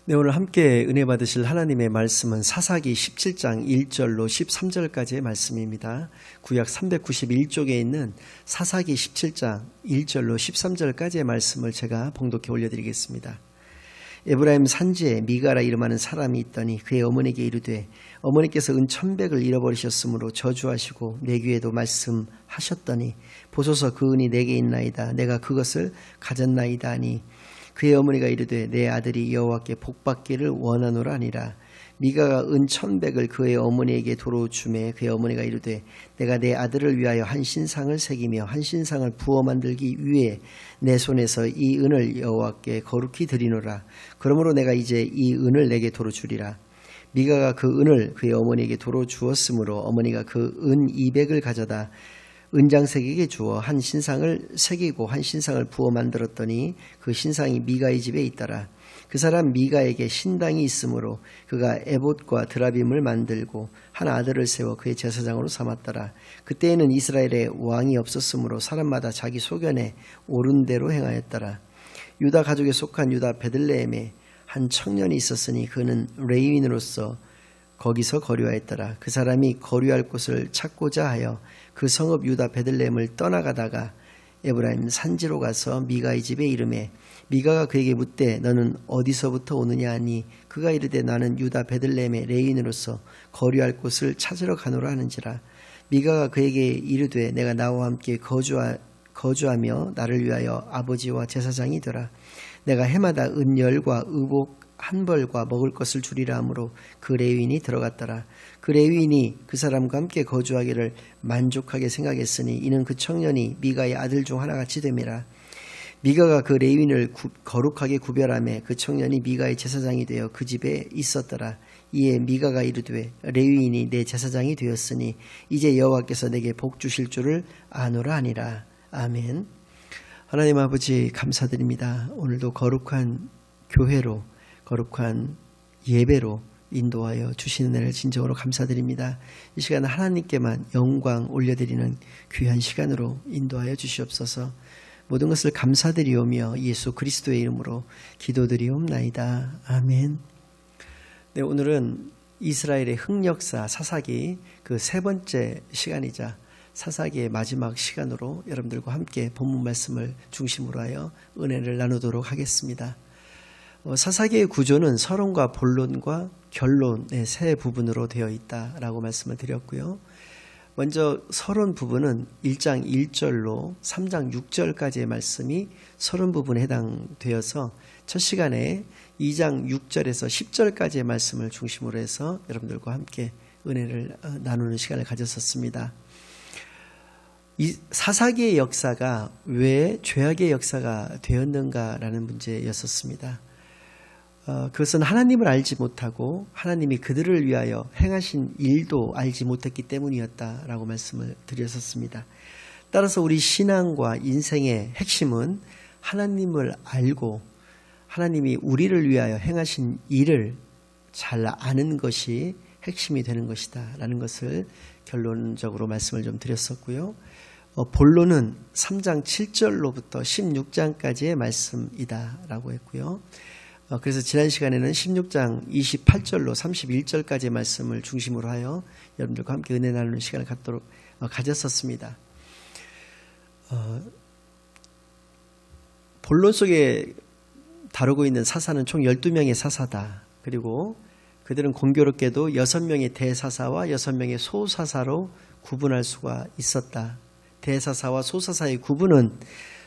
네, 오늘 함께 은혜 받으실 하나님의 말씀은 사사기 17장 1절로 13절까지의 말씀입니다. 구약 391쪽에 있는 사사기 17장 1절로 13절까지의 말씀을 제가 봉독해 올려드리겠습니다. 에브라임 산지에 미가라 이름하는 사람이 있더니 그의 어머니에게 이르되 어머니께서 은 1,100을 잃어버리셨으므로 저주하시고 내 귀에도 말씀하셨더니 보소서 그 은이 내게 있나이다. 내가 그것을 가졌나이다 하니 그의 어머니가 이르되 내 아들이 여호와께 복받기를 원하노라 하니라. 미가가 은 1,100을 그의 어머니에게 도로 주매 그의 어머니가 이르되 내가 내 아들을 위하여 한 신상을 새기며 한 신상을 부어 만들기 위해 내 손에서 이 은을 여호와께 거룩히 드리노라. 그러므로 내가 이제 이 은을 내게 도로 주리라. 미가가 그 은을 그의 어머니에게 도로 주었으므로 어머니가 그 은 200을 가져다 은장색에게 주어 한 신상을 새기고 한 신상을 부어 만들었더니 그 신상이 미가의 집에 있더라. 그 사람 미가에게 신당이 있으므로 그가 에봇과 드라빔을 만들고 한 아들을 세워 그의 제사장으로 삼았더라. 그때에는 이스라엘에 왕이 없었으므로 사람마다 자기 소견에 옳은 대로 행하였더라. 유다 가족에 속한 유다 베들레헴에 한 청년이 있었으니 그는 레위인으로서 거기서 거류하였더라. 그 사람이 거류할 곳을 찾고자 하여 그 성읍 유다 베들레헴을 떠나가다가 에브라임 산지로 가서 미가의 집에 이르매 미가가 그에게 묻되 너는 어디서부터 오느냐 하니 그가 이르되 나는 유다 베들레헴의 레위인으로서 거류할 곳을 찾으러 가노라 하는지라. 미가가 그에게 이르되 내가 나와 함께 거주하며 나를 위하여 아버지와 제사장이 되라. 내가 해마다 은열과 의복 한 벌과 먹을 것을 주리라 하므로 그 레위인이 들어갔더라. 그 레위인이 그 사람과 함께 거주하기를 만족하게 생각했으니 이는 그 청년이 미가의 아들 중 하나같이 됨이라. 미가가 그 레위인을 거룩하게 구별하며 그 청년이 미가의 제사장이 되어 그 집에 있었더라. 이에 미가가 이르되 레위인이 내 제사장이 되었으니 이제 여호와께서 내게 복 주실 줄을 아노라 하니라. 아멘. 하나님 아버지 감사드립니다. 오늘도 거룩한 교회로 거룩한 예배로 인도하여 주시는 은혜를 진정으로 감사드립니다. 이 시간 하나님께만 영광 올려드리는 귀한 시간으로 인도하여 주시옵소서. 모든 것을 감사드리오며 예수 그리스도의 이름으로 기도드리옵나이다. 아멘. 네, 오늘은 이스라엘의 흑역사 사사기 그 세 번째 시간이자 사사기의 마지막 시간으로 여러분들과 함께 본문 말씀을 중심으로 하여 은혜를 나누도록 하겠습니다. 사사기의 구조는 서론과 본론과 결론의 세 부분으로 되어 있다라고 말씀을 드렸고요. 먼저 서론 부분은 1장 1절로 3장 6절까지의 말씀이 서론 부분에 해당되어서 첫 시간에 2장 6절에서 10절까지의 말씀을 중심으로 해서 여러분들과 함께 은혜를 나누는 시간을 가졌었습니다. 이 사사기의 역사가 왜 죄악의 역사가 되었는가라는 문제였었습니다. 그것은 하나님을 알지 못하고 하나님이 그들을 위하여 행하신 일도 알지 못했기 때문이었다라고 말씀을 드렸었습니다. 따라서 우리 신앙과 인생의 핵심은 하나님을 알고 하나님이 우리를 위하여 행하신 일을 잘 아는 것이 핵심이 되는 것이다 라는 것을 결론적으로 말씀을 좀 드렸었고요. 본론은 3장 7절로부터 16장까지의 말씀이다 라고 했고요. 그래서 지난 시간에는 16장 28절로 31절까지의 말씀을 중심으로 하여 여러분들과 함께 은혜 나누는 시간을 가졌었습니다. 본론 속에 다루고 있는 사사는 총 12명의 사사다. 그리고 그들은 공교롭게도 6명의 대사사와 6명의 소사사로 구분할 수가 있었다. 대사사와 소사사의 구분은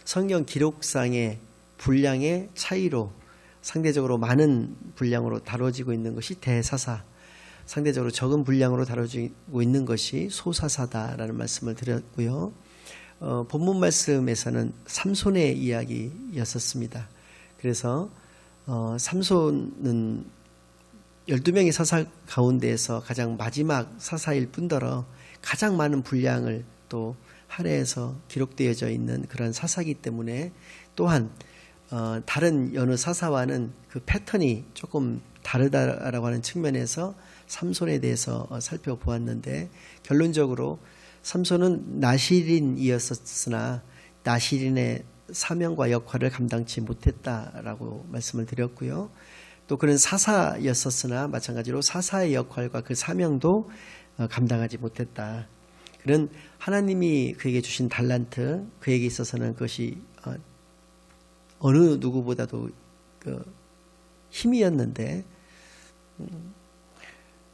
성경 기록상의 분량의 차이로 상대적으로 많은 분량으로 다뤄지고 있는 것이 대사사, 상대적으로 적은 분량으로 다뤄지고 있는 것이 소사사다라는 말씀을 드렸고요. 본문 말씀에서는 삼손의 이야기였었습니다. 그래서 삼손은 12명의 사사 가운데에서 가장 마지막 사사일 뿐더러 가장 많은 분량을 또 할애해서 기록되어져 있는 그런 사사이기 때문에 또한 다른 여느 사사와는 그 패턴이 조금 다르다라고 하는 측면에서 삼손에 대해서 살펴보았는데 결론적으로 삼손은 나실인이었으나 나실인의 사명과 역할을 감당치 못했다라고 말씀을 드렸고요. 또 그는 사사였었으나 마찬가지로 사사의 역할과 그 사명도 감당하지 못했다. 그는 하나님이 그에게 주신 달란트, 그에게 있어서는 그것이 어느 누구보다도 힘이었는데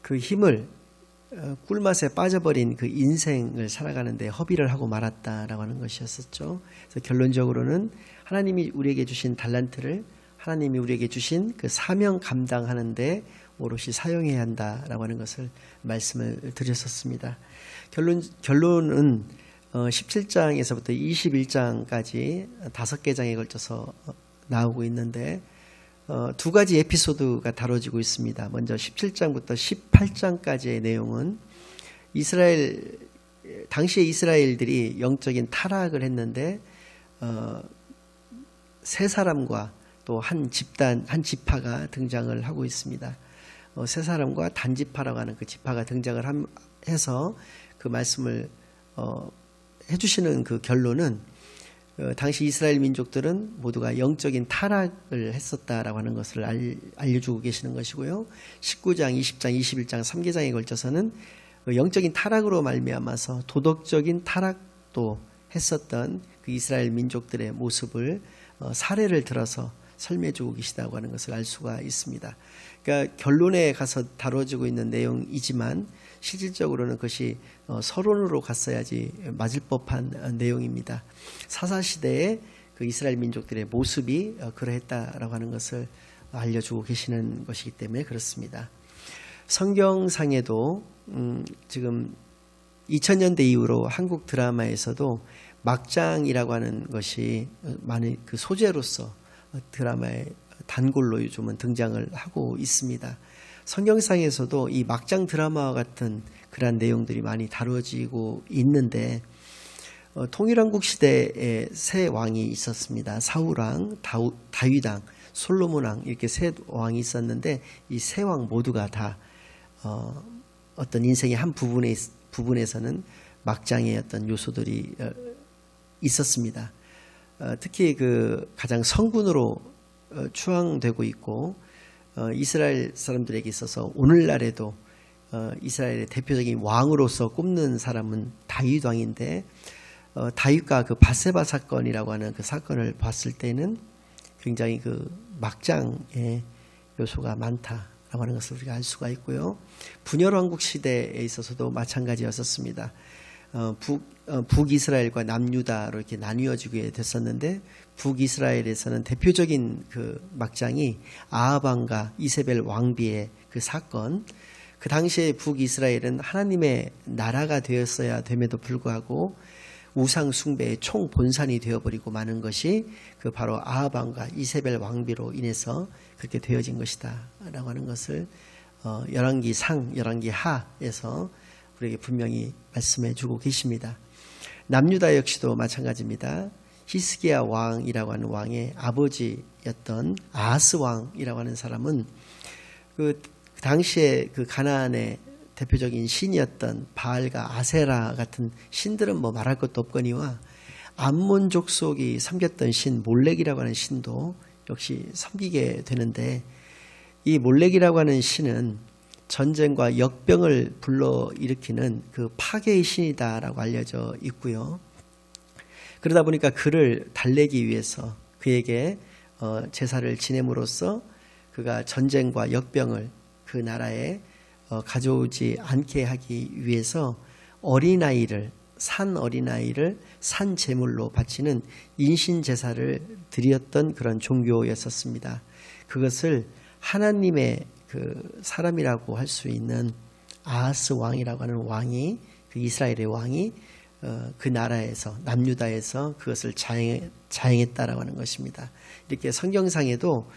그 힘을 꿀맛에 빠져버린 그 인생을 살아가는데 허비를 하고 말았다라고 하는 것이었었죠. 그래서 결론적으로는 하나님이 우리에게 주신 달란트를 하나님이 우리에게 주신 그 사명 감당하는데 오롯이 사용해야 한다라고 하는 것을 말씀을 드렸었습니다. 결론은 17장에서부터 21장까지 5개 장에 걸쳐서 나오고 있는데 두 가지 에피소드가 다뤄지고 있습니다. 먼저 17장부터 18장까지의 내용은 당시의 이스라엘들이 영적인 타락을 했는데 세 사람과 또 한 집단, 한 지파가 등장을 하고 있습니다. 세 사람과 단지파라고 하는 그 지파가 등장을 해서 그 말씀을 해주시는 그 결론은 당시 이스라엘 민족들은 모두가 영적인 타락을 했었다라고 하는 것을 알려주고 계시는 것이고요. 19장, 20장, 21장 3개장에 걸쳐서는 영적인 타락으로 말미암아서 도덕적인 타락도 했었던 그 이스라엘 민족들의 모습을 사례를 들어서 설명해주고 계시다고 하는 것을 알 수가 있습니다. 그러니까 결론에 가서 다뤄지고 있는 내용이지만 실질적으로는 그것이 서론으로 갔어야지 맞을 법한 내용입니다. 사사시대의 그 이스라엘 민족들의 모습이 그러했다라고 하는 것을 알려주고 계시는 것이기 때문에 그렇습니다. 성경상에도 지금 2000년대 이후로 한국 드라마에서도 막장이라고 하는 것이 많은 그 소재로서 드라마의 단골로 요즘은 등장을 하고 있습니다. 성경상에서도 이 막장 드라마와 같은 그러한 내용들이 많이 다루어지고 있는데 통일왕국 시대에 세 왕이 있었습니다. 사울왕, 다윗왕, 솔로몬왕 이렇게 세 왕이 있었는데 이 세 왕 모두가 다 어떤 인생의 한 부분에서는 막장의 어떤 요소들이 있었습니다. 특히 그 가장 성군으로 추앙되고 있고 이스라엘 사람들에게 있어서 오늘날에도 이스라엘의 대표적인 왕으로서 꼽는 사람은 다윗 왕인데 다윗과 그 밧세바 사건이라고 하는 그 사건을 봤을 때는 굉장히 그 막장의 요소가 많다라고 하는 것을 우리가 알 수가 있고요. 분열왕국 시대에 있어서도 마찬가지였었습니다. 북이스라엘과 남유다로 이렇게 나뉘어지게 됐었는데 북이스라엘에서는 대표적인 그 막장이 아합왕과 이세벨 왕비의 그 사건. 그 당시에 북이스라엘은 하나님의 나라가 되었어야 됨에도 불구하고 우상 숭배의 총본산이 되어버리고 마는 것이 그 바로 아합왕과 이세벨 왕비로 인해서 그렇게 되어진 것이다 라고 하는 것을 열왕기상, 열왕기하에서 우리에게 분명히 말씀해 주고 계십니다. 남유다 역시도 마찬가지입니다. 히스기야 왕이라고 하는 왕의 아버지였던 아하스 왕이라고 하는 사람은 그 당시에 그 가나안의 대표적인 신이었던 바알과 아세라 같은 신들은 뭐 말할 것도 없거니와 암몬 족속이 섬겼던 신 몰렉이라고 하는 신도 역시 섬기게 되는데 이 몰렉이라고 하는 신은 전쟁과 역병을 불러일으키는 그 파괴의 신이다라고 알려져 있고요. 그러다 보니까 그를 달래기 위해서 그에게 제사를 지냄으로써 그가 전쟁과 역병을 그 나라에 가져오지 않게 하기 위해서 산 어린아이를 산 제물로 바치는 인신 제사를 드렸던 그런 종교였었습니다. 그것을 하나님의 그 사람이라고 할 수 있는 아하스 왕이라고 하는 왕이 그 이스라엘의 왕이 그 나라에서 남유다에서 그것을 자행했다라고 하는 것입니다. 이렇게 성경상에도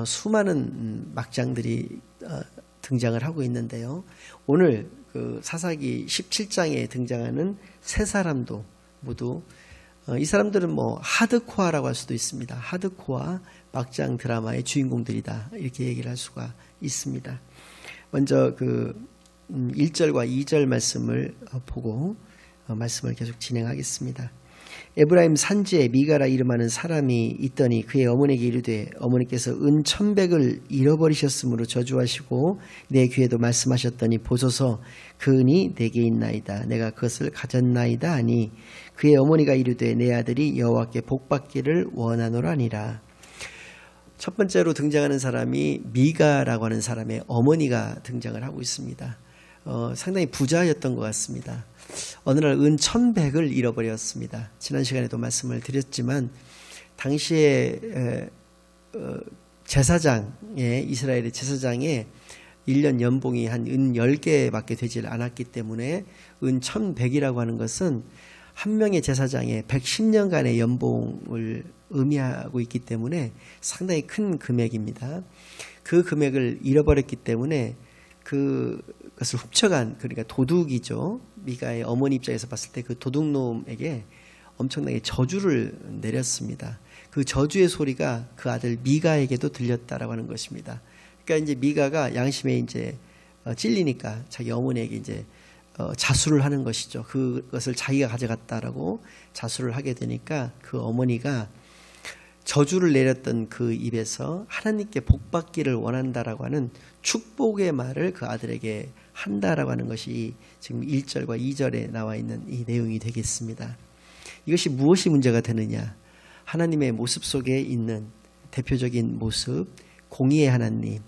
수많은 막장들이 등장을 하고 있는데요. 오늘 그 사사기 17장에 등장하는 세 사람도 모두 이 사람들은 뭐 하드코어라고 할 수도 있습니다. 하드코어 막장 드라마의 주인공들이다 이렇게 얘기를 할 수가 있습니다. 먼저 그 1절과 2절 말씀을 보고 말씀을 계속 진행하겠습니다. 에브라임 산지에 미가라 이름하는 사람이 있더니 그의 어머니에게 이르되 어머니께서 은 1,100을 잃어버리셨으므로 저주하시고 내 귀에도 말씀하셨더니 보소서 그 은이 내게 있나이다. 내가 그것을 가졌나이다 하니 그의 어머니가 이르되 내 아들이 여호와께 복받기를 원하노라니라. 첫 번째로 등장하는 사람이 미가라고 하는 사람의 어머니가 등장을 하고 있습니다. 상당히 부자였던 것 같습니다. 어느 날 은 1,100을 잃어버렸습니다. 지난 시간에도 말씀을 드렸지만 당시에 제사장의 이스라엘의 제사장의 1년 연봉이 한 은 10개밖에 되질 않았기 때문에 은 1,100이라고 하는 것은 한 명의 제사장의 110년간의 연봉을 의미하고 있기 때문에 상당히 큰 금액입니다. 그 금액을 잃어버렸기 때문에 그것을 훔쳐간, 그러니까 도둑이죠. 미가의 어머니 입장에서 봤을 때 그 도둑놈에게 엄청나게 저주를 내렸습니다. 그 저주의 소리가 그 아들 미가에게도 들렸다라고 하는 것입니다. 그러니까 이제 미가가 양심에 이제 찔리니까 자기 어머니에게 이제 자수를 하는 것이죠. 그것을 자기가 가져갔다라고 자수를 하게 되니까 그 어머니가 저주를 내렸던 그 입에서 하나님께 복받기를 원한다라고 하는 축복의 말을 그 아들에게 한다라고 하는 것이 지금 1절과 2절에 나와 있는 이 내용이 되겠습니다. 이것이 무엇이 문제가 되느냐? 하나님의 모습 속에 있는 대표적인 모습, 공의의 하나님이라고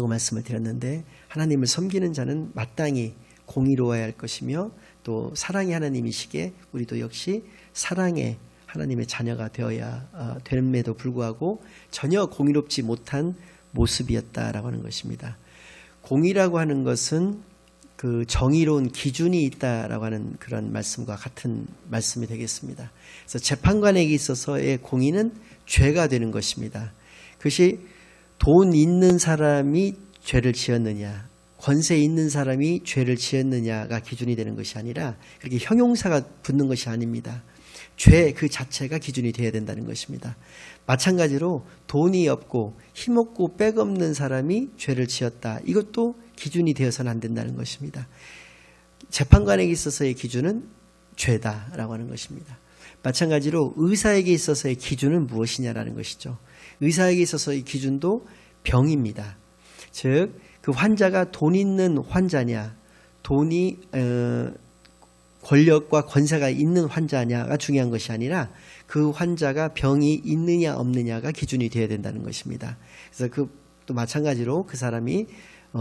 말씀을 드렸는데, 하나님을 섬기는 자는 마땅히 공의로워야 할 것이며 또 사랑의 하나님이시기에 우리도 역시 사랑의 하나님의 자녀가 되어야 됨에도 불구하고 전혀 공의롭지 못한 모습이었다라고 하는 것입니다. 공의라고 하는 것은 그 정의로운 기준이 있다라고 하는 그런 말씀과 같은 말씀이 되겠습니다. 그래서 재판관에게 있어서의 공의는 죄가 되는 것입니다. 그것이 돈 있는 사람이 죄를 지었느냐, 권세 있는 사람이 죄를 지었느냐가 기준이 되는 것이 아니라 그렇게 형용사가 붙는 것이 아닙니다. 죄 그 자체가 기준이 되어야 된다는 것입니다. 마찬가지로 돈이 없고 힘없고 빽 없는 사람이 죄를 지었다. 이것도 기준이 되어서는 안 된다는 것입니다. 재판관에게 있어서의 기준은 죄다라고 하는 것입니다. 마찬가지로 의사에게 있어서의 기준은 무엇이냐라는 것이죠. 의사에게 있어서의 기준도 병입니다. 즉 그 환자가 돈 있는 환자냐, 돈이 권력과 권세가 있는 환자냐가 중요한 것이 아니라 그 환자가 병이 있느냐 없느냐가 기준이 되어야 된다는 것입니다. 그래서 또 마찬가지로 그 사람이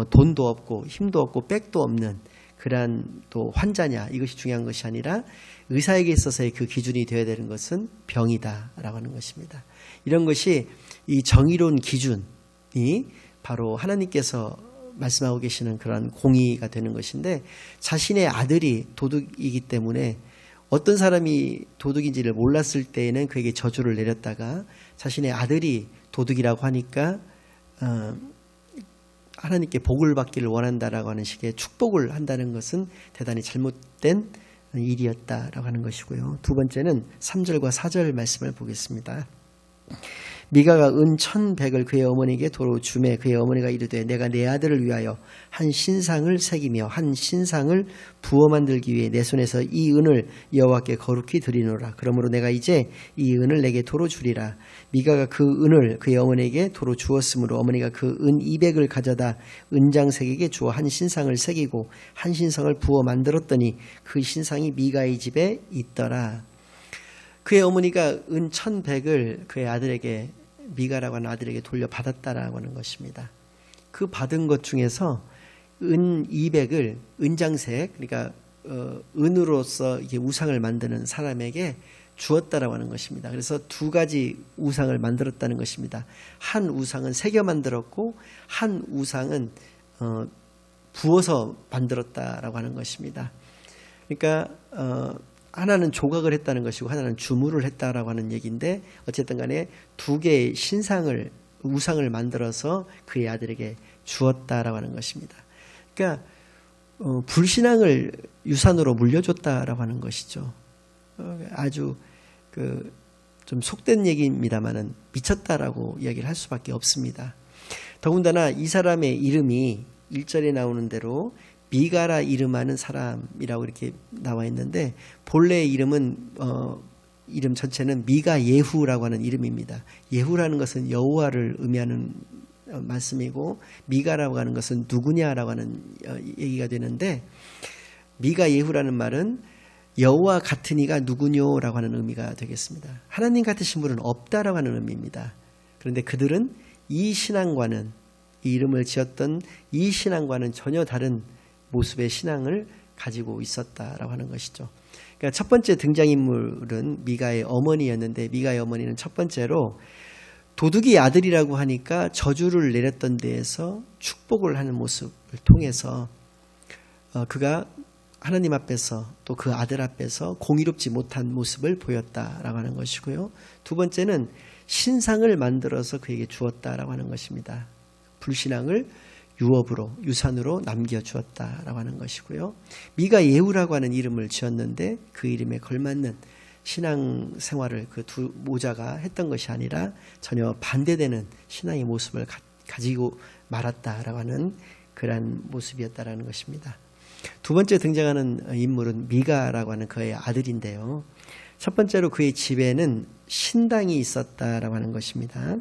돈도 없고 힘도 없고 빽도 없는 그러한 또 환자냐, 이것이 중요한 것이 아니라 의사에게 있어서의 그 기준이 되어야 되는 것은 병이다라고 하는 것입니다. 이런 것이 이 정의로운 기준이 바로 하나님께서 말씀하고 계시는 그런 공의가 되는 것인데, 자신의 아들이 도둑이기 때문에 어떤 사람이 도둑인지를 몰랐을 때에는 그에게 저주를 내렸다가 자신의 아들이 도둑이라고 하니까 하나님께 복을 받기를 원한다라고 하는 식의 축복을 한다는 것은 대단히 잘못된 일이었다라고 하는 것이고요. 두 번째는 3절과 4절 말씀을 보겠습니다. 미가가 은 1,100을 그의 어머니에게 도로 주매 그의 어머니가 이르되 내가 내 아들을 위하여 한 신상을 새기며 한 신상을 부어 만들기 위해 내 손에서 이 은을 여호와께 거룩히 드리노라. 그러므로 내가 이제 이 은을 내게 도로 주리라. 미가가 그 은을 그의 어머니에게 도로 주었으므로 어머니가 그 은 200을 가져다 은장색에게 주어 한 신상을 새기고 한 신상을 부어 만들었더니 그 신상이 미가의 집에 있더라. 그의 어머니가 은 1,100을 그의 아들에게, 미가라고 하는 아들에게 돌려받았다라고 하는 것입니다. 그 받은 것 중에서 은 200을 은장색, 그러니까 은으로서 이게 우상을 만드는 사람에게 주었다라고 하는 것입니다. 그래서 두 가지 우상을 만들었다는 것입니다. 한 우상은 새겨 만들었고 한 우상은 부어서 만들었다라고 하는 것입니다. 그러니까 하나는 조각을 했다는 것이고 하나는 주물을 했다라고 하는 얘기인데, 어쨌든 간에 두 개의 신상을, 우상을 만들어서 그의 아들에게 주었다라고 하는 것입니다. 그러니까 불신앙을 유산으로 물려줬다라고 하는 것이죠. 아주 좀 속된 얘기입니다만은 미쳤다라고 이야기를 할 수밖에 없습니다. 더군다나 이 사람의 이름이 1절에 나오는 대로 미가라 이름하는 사람이라고 이렇게 나와 있는데, 본래의 이름은 이름 전체는 미가 예후라고 하는 이름입니다. 예후라는 것은 여호와를 의미하는 말씀이고 미가라고 하는 것은 누구냐라고 하는 얘기가 되는데, 미가 예후라는 말은 여호와 같은 이가 누구뇨라고 하는 의미가 되겠습니다. 하나님 같으신 분은 없다라고 하는 의미입니다. 그런데 그들은 이 신앙과는, 이 이름을 지었던 이 신앙과는 전혀 다른 모습의 신앙을 가지고 있었다라고 하는 것이죠. 그러니까 첫 번째 등장인물은 미가의 어머니였는데, 미가의 어머니는 첫 번째로 도둑이 아들이라고 하니까 저주를 내렸던 데에서 축복을 하는 모습을 통해서 그가 하나님 앞에서 또 그 아들 앞에서 공의롭지 못한 모습을 보였다라고 하는 것이고요. 두 번째는 신상을 만들어서 그에게 주었다라고 하는 것입니다. 불신앙을 유업으로, 유산으로 남겨주었다라고 하는 것이고요. 미가 예후라고 하는 이름을 지었는데 그 이름에 걸맞는 신앙 생활을 그 두 모자가 했던 것이 아니라 전혀 반대되는 신앙의 모습을 가지고 말았다라고 하는 그러한 모습이었다라는 것입니다. 두 번째 등장하는 인물은 미가라고 하는 그의 아들인데요. 첫 번째로 그의 집에는 신당이 있었다라고 하는 것입니다.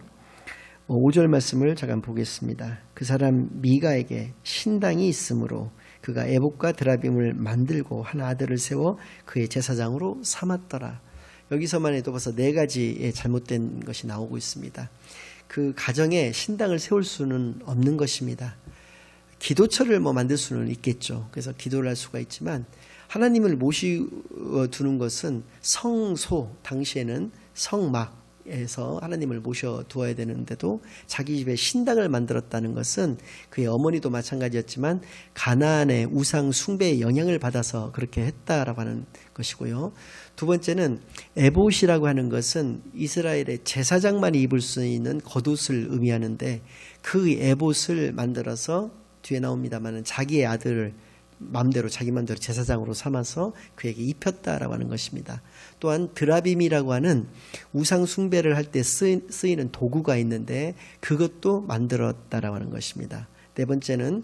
5절 말씀을 잠깐 보겠습니다. 그 사람 미가에게 신당이 있으므로 그가 에봇과 드라빔을 만들고 한 아들을 세워 그의 제사장으로 삼았더라. 여기서만 해도 벌써 4가지의 잘못된 것이 나오고 있습니다. 그 가정에 신당을 세울 수는 없는 것입니다. 기도처를 만들 수는 있겠죠. 그래서 기도를 할 수가 있지만 하나님을 모셔두는 것은 성소, 당시에는 성막에서 하나님을 모셔두어야 되는데도 자기 집에 신당을 만들었다는 것은 그의 어머니도 마찬가지였지만 가나안의 우상 숭배의 영향을 받아서 그렇게 했다라고 하는 것이고요. 두 번째는 에봇이라고 하는 것은 이스라엘의 제사장만이 입을 수 있는 겉옷을 의미하는데 그 에봇을 만들어서 뒤에 나옵니다만 자기의 아들을 자기 맘대로 제사장으로 삼아서 그에게 입혔다라고 하는 것입니다. 또한 드라빔이라고 하는 우상 숭배를 할 때 쓰이는 도구가 있는데 그것도 만들었다라고 하는 것입니다. 네 번째는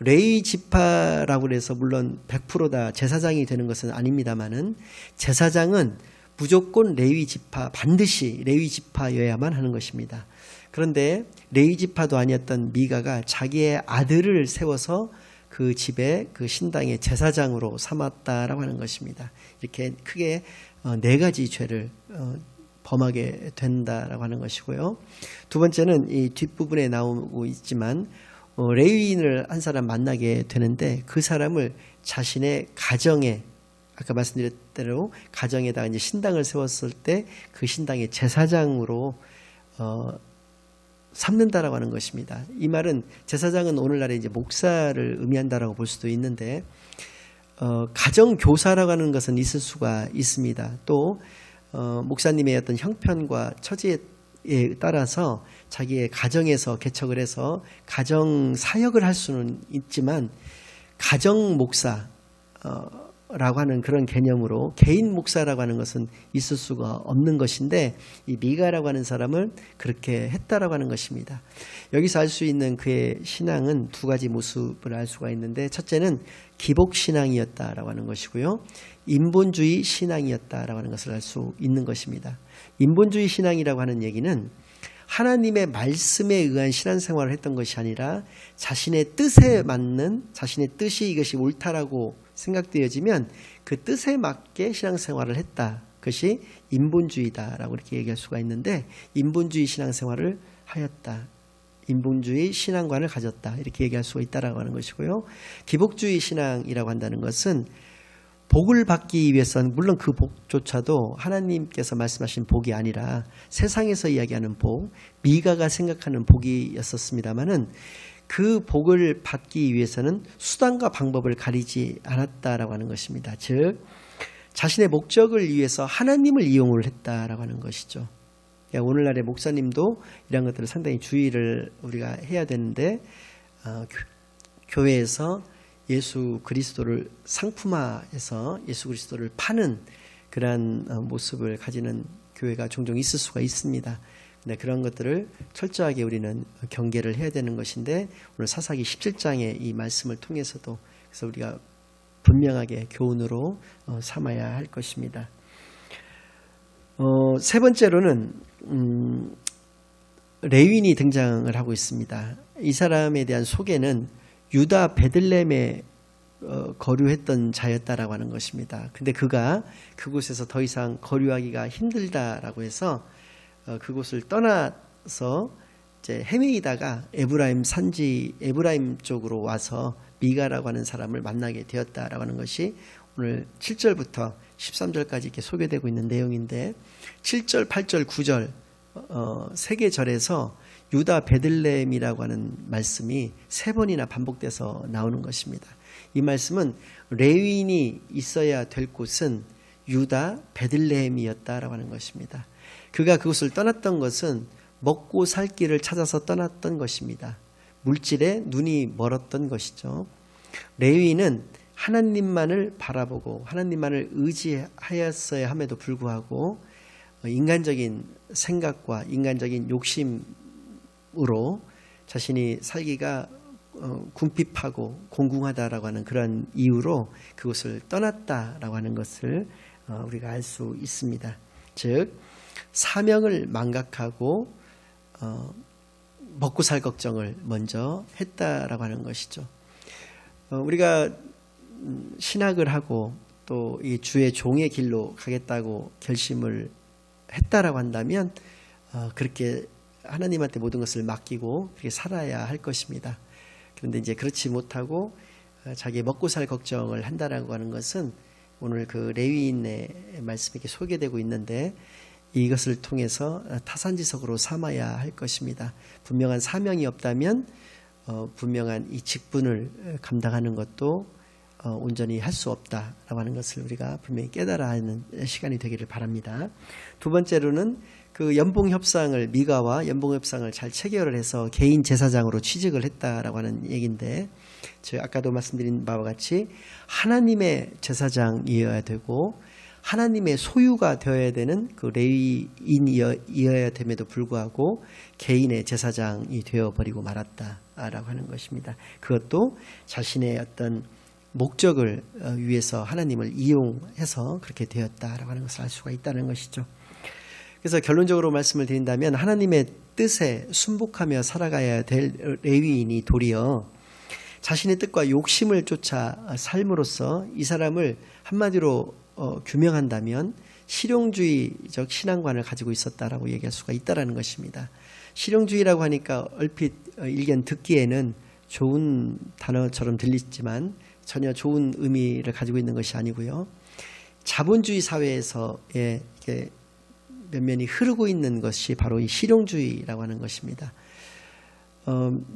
레위 지파라고 해서 물론 100% 다 제사장이 되는 것은 아닙니다만은 제사장은 무조건 레위 지파, 반드시 레위 지파여야만 하는 것입니다. 그런데 레위 지파도 아니었던 미가가 자기의 아들을 세워서 그 집에 그 신당의 제사장으로 삼았다라고 하는 것입니다. 이렇게 크게 4가지 죄를 범하게 된다라고 하는 것이고요. 두 번째는 이 뒷부분에 나오고 있지만 레위인을 한 사람 만나게 되는데 그 사람을 자신의 가정에, 아까 말씀드렸던 대로 가정에다가 이제 신당을 세웠을 때 그 신당의 제사장으로 삼는다라고 하는 것입니다. 이 말은 제사장은 오늘날에 이제 목사를 의미한다라고 볼 수도 있는데 가정 교사라고 하는 것은 있을 수가 있습니다. 또 목사님의 어떤 형편과 처지에 따라서 자기의 가정에서 개척을 해서 가정 사역을 할 수는 있지만 가정 목사 라고 하는 그런 개념으로 개인 목사라고 하는 것은 있을 수가 없는 것인데 이 미가라고 하는 사람은 그렇게 했다라고 하는 것입니다. 여기서 알 수 있는 그의 신앙은 2가지 모습을 알 수가 있는데 첫째는 기복신앙이었다라고 하는 것이고요. 인본주의 신앙이었다라고 하는 것을 알 수 있는 것입니다. 인본주의 신앙이라고 하는 얘기는 하나님의 말씀에 의한 신앙생활을 했던 것이 아니라 자신의 뜻에 맞는, 자신의 뜻이 이것이 옳다라고 생각되어지면 그 뜻에 맞게 신앙생활을 했다. 그것이 인본주의다라고 이렇게 얘기할 수가 있는데 인본주의 신앙생활을 하였다. 인본주의 신앙관을 가졌다. 이렇게 얘기할 수가 있다라고 하는 것이고요. 기복주의 신앙이라고 한다는 것은 복을 받기 위해서는 물론 그 복조차도 하나님께서 말씀하신 복이 아니라 세상에서 이야기하는 복, 미가가 생각하는 복이었었습니다마는 그 복을 받기 위해서는 수단과 방법을 가리지 않았다라고 하는 것입니다. 즉 자신의 목적을 위해서 하나님을 이용을 했다라고 하는 것이죠. 그러니까 오늘날의 목사님도 이런 것들을 상당히 주의를 우리가 해야 되는데 교회에서 예수 그리스도를 상품화해서 예수 그리스도를 파는 그러한 모습을 가지는 교회가 종종 있을 수가 있습니다. 네, 그런 것들을 철저하게 우리는 경계를 해야 되는 것인데 오늘 사사기 17장의 이 말씀을 통해서도 그래서 우리가 분명하게 교훈으로 삼아야 할 것입니다. 세 번째로는 레윈이 등장을 하고 있습니다. 이 사람에 대한 소개는 유다 베들레헴에 거류했던 자였다라고 하는 것입니다. 근데 그가 그곳에서 더 이상 거류하기가 힘들다라고 해서 그곳을 떠나서 이제 헤매이다가 에브라임 산지 에브라임 쪽으로 와서 미가라고 하는 사람을 만나게 되었다라고 하는 것이 오늘 7절부터 13절까지 이렇게 소개되고 있는 내용인데 7절, 8절, 9절 세 개 절에서 유다 베들레헴이라고 하는 말씀이 세 번이나 반복돼서 나오는 것입니다. 이 말씀은 레위인이 있어야 될 곳은 유다 베들레헴이었다라고 하는 것입니다. 그가 그곳을 떠났던 것은 먹고 살 길을 찾아서 떠났던 것입니다. 물질에 눈이 멀었던 것이죠. 레위인은 하나님만을 바라보고 하나님만을 의지하였어야 함에도 불구하고 인간적인 생각과 인간적인 욕심으로 자신이 살기가 궁핍하고 공궁하다라고 하는 그런 이유로 그것을 떠났다라고 하는 것을 우리가 알 수 있습니다. 즉 사명을 망각하고 먹고 살 걱정을 먼저 했다라고 하는 것이죠. 우리가 신학을 하고 또 이 주의 종의 길로 가겠다고 결심을 했다라고 한다면 그렇게 하나님한테 모든 것을 맡기고 그렇게 살아야 할 것입니다. 그런데 이제 그렇지 못하고 자기의 먹고 살 걱정을 한다라고 하는 것은 오늘 그 레위인의 말씀이 이렇게 소개되고 있는데 이것을 통해서 타산지석으로 삼아야 할 것입니다. 분명한 사명이 없다면 분명한 이 직분을 감당하는 것도 온전히 할 수 없다라고 하는 것을 우리가 분명히 깨달아야 하는 시간이 되기를 바랍니다. 두 번째로는 그 연봉 협상을 미가와 연봉 협상을 잘 체결을 해서 개인 제사장으로 취직을 했다라고 하는 얘기인데 제가 아까도 말씀드린 바와 같이 하나님의 제사장이어야 되고 하나님의 소유가 되어야 되는 그 레위인이어야 됨에도 불구하고 개인의 제사장이 되어버리고 말았다라고 하는 것입니다. 그것도 자신의 어떤 목적을 위해서 하나님을 이용해서 그렇게 되었다라고 하는 것을 알 수가 있다는 것이죠. 그래서 결론적으로 말씀을 드린다면 하나님의 뜻에 순복하며 살아가야 될 레위인이 도리어 자신의 뜻과 욕심을 쫓아 삶으로써 이 사람을 한마디로 규명한다면 실용주의적 신앙관을 가지고 있었다라고 얘기할 수가 있다라는 것입니다. 실용주의라고 하니까 얼핏 일견 듣기에는 좋은 단어처럼 들리지만 전혀 좋은 의미를 가지고 있는 것이 아니고요. 자본주의 사회에서의 면면이 흐르고 있는 것이 바로 이 실용주의라고 하는 것입니다.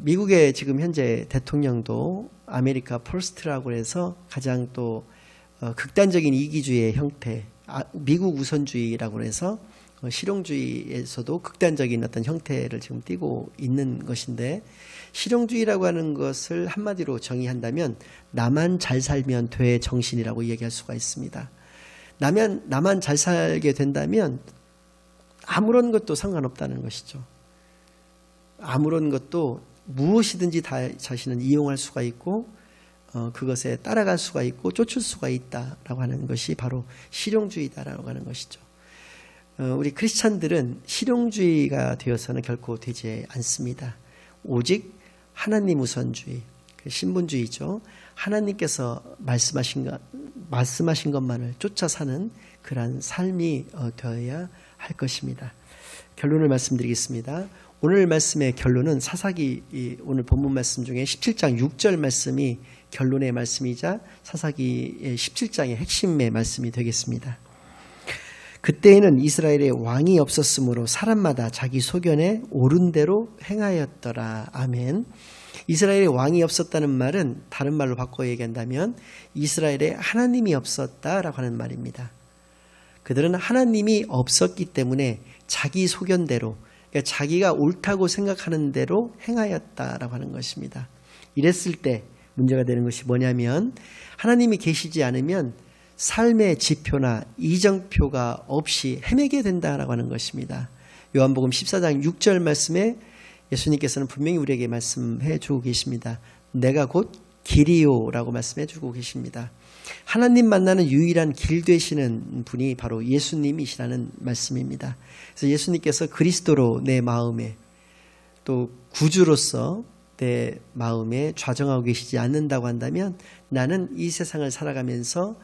미국의 지금 현재 대통령도 아메리카 퍼스트라고 해서 가장 또 극단적인 이기주의의 형태, 미국 우선주의라고 해서 실용주의에서도 극단적인 어떤 형태를 지금 띠고 있는 것인데 실용주의라고 하는 것을 한마디로 정의한다면 나만 잘 살면 돼 정신이라고 얘기할 수가 있습니다. 나만 잘 살게 된다면 아무런 것도 상관없다는 것이죠. 아무런 것도 무엇이든지 다 자신은 이용할 수가 있고 그것에 따라갈 수가 있고 쫓을 수가 있다라고 하는 것이 바로 실용주의다라고 하는 것이죠. 우리 크리스찬들은 실용주의가 되어서는 결코 되지 않습니다. 오직 하나님 우선주의, 신분주의죠. 하나님께서 말씀하신 것만을 쫓아 사는 그러한 삶이 되어야 할 것입니다. 결론을 말씀드리겠습니다. 오늘 말씀의 결론은 사사기 오늘 본문 말씀 중에 17장 6절 말씀이 결론의 말씀이자 사사기 17장의 핵심의 말씀이 되겠습니다. 그때에는 이스라엘에 왕이 없었으므로 사람마다 자기 소견에 옳은 대로 행하였더라. 아멘. 이스라엘에 왕이 없었다는 말은 다른 말로 바꿔 얘기한다면 이스라엘에 하나님이 없었다라고 하는 말입니다. 그들은 하나님이 없었기 때문에 자기 소견대로 그러니까 자기가 옳다고 생각하는 대로 행하였다라고 하는 것입니다. 이랬을 때 문제가 되는 것이 뭐냐면 하나님이 계시지 않으면 삶의 지표나 이정표가 없이 헤매게 된다라고 하는 것입니다. 요한복음 14장 6절 말씀에 예수님께서는 분명히 우리에게 말씀해 주고 계십니다. 내가 곧 길이요 라고 말씀해 주고 계십니다. 하나님 만나는 유일한 길 되시는 분이 바로 예수님이시라는 말씀입니다. 그래서 예수님께서 그리스도로 내 마음에 또 구주로서 내 마음에 좌정하고 계시지 않는다고 한다면 나는 이 세상을 살아가면서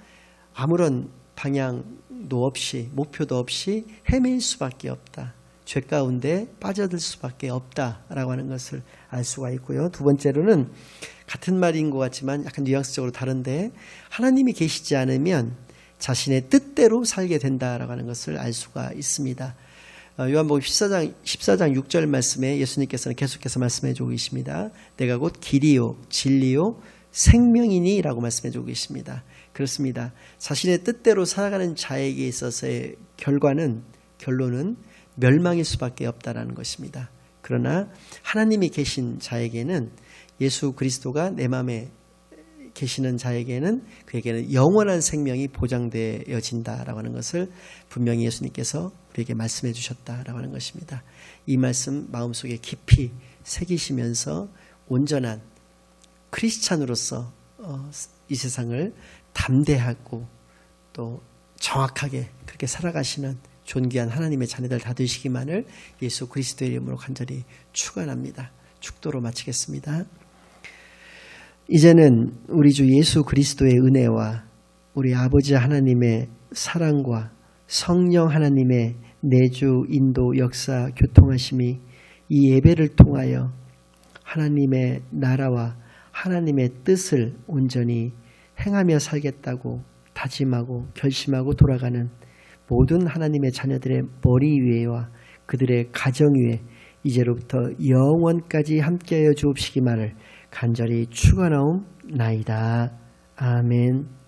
아무런 방향도 없이 목표도 없이 헤맬 수밖에 없다. 죄 가운데 빠져들 수밖에 없다라고 하는 것을 알 수가 있고요. 두 번째로는 같은 말인 것 같지만 약간 뉘앙스적으로 다른데 하나님이 계시지 않으면 자신의 뜻대로 살게 된다라고 하는 것을 알 수가 있습니다. 요한복음 14장 6절 말씀에 예수님께서는 계속해서 말씀해 주고 계십니다. 내가 곧 길이요 진리요 생명이니 라고 말씀해 주고 계십니다. 그렇습니다. 자신의 뜻대로 살아가는 자에게 있어서의 결론은 멸망일 수밖에 없다라는 것입니다. 그러나 하나님이 계신 자에게는 예수 그리스도가 내 마음에 계시는 자에게는 그에게는 영원한 생명이 보장되어진다라고 하는 것을 분명히 예수님께서 우리에게 말씀해 주셨다라고 하는 것입니다. 이 말씀 마음속에 깊이 새기시면서 온전한 크리스찬으로서 이 세상을 담대하고 또 정확하게 그렇게 살아가시는 존귀한 하나님의 자녀들 다 되시기만을 예수 그리스도의 이름으로 간절히 축원합니다. 축도로 마치겠습니다. 이제는 우리 주 예수 그리스도의 은혜와 우리 아버지 하나님의 사랑과 성령 하나님의 내주 인도 역사 교통하심이 이 예배를 통하여 하나님의 나라와 하나님의 뜻을 온전히 행하며 살겠다고 다짐하고 결심하고 돌아가는 모든 하나님의 자녀들의 머리 위에와 그들의 가정 위에 이제로부터 영원까지 함께하여 주옵시기만을 간절히 축원하옵나이다. 아멘.